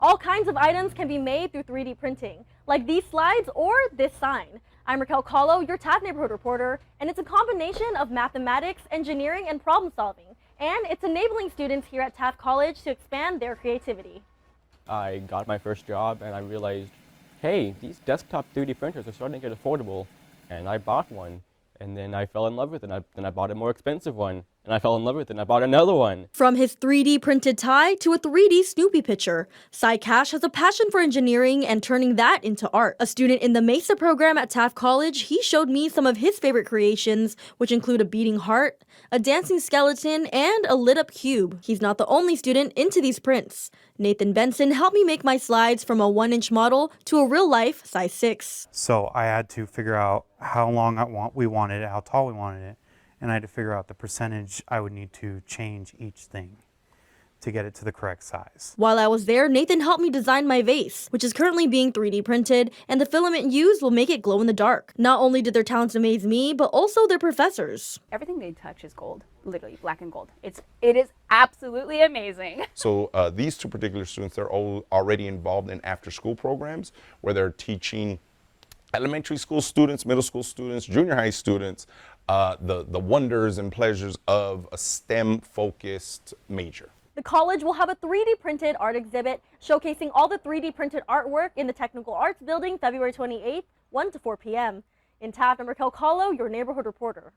All kinds of items can be made through 3D printing, like these slides or this sign. I'm Raquel Kahlo, your Taft neighborhood reporter, and it's a combination of mathematics, engineering, and problem solving. And it's enabling students here at Taft College to expand their creativity. I got my first job and I realized, hey, these desktop 3D printers are starting to get affordable. And I bought one. And then I fell in love with it, and then I bought a more expensive one. And I fell in love with it, and I bought another one. From his 3D printed tie to a 3D Snoopy picture, Cy Cash has a passion for engineering and turning that into art. A student in the Mesa program at Taft College, he showed me some of his favorite creations, which include a beating heart, a dancing skeleton, and a lit-up cube. He's not the only student into these prints. Nathan Benson helped me make my slides from a 1-inch model to a real-life size 6. So I had to figure out how long we wanted it, how tall we wanted it, and I had to figure out the percentage I would need to change each thing to get it to the correct size. While I was there, Nathan helped me design my vase, which is currently being 3D printed, and the filament used will make it glow in the dark. Not only did their talents amaze me, but also their professors. Everything they touch is gold, literally black and gold. It is absolutely amazing. So these two particular students, they're all already involved in after-school programs where they're teaching elementary school students, middle school students, junior high students, the wonders and pleasures of a STEM-focused major. The college will have a 3D printed art exhibit showcasing all the 3D printed artwork in the Technical Arts Building February 28th, 1 to 4 p.m. In Taft, I'm Raquel Kahlo, your neighborhood reporter.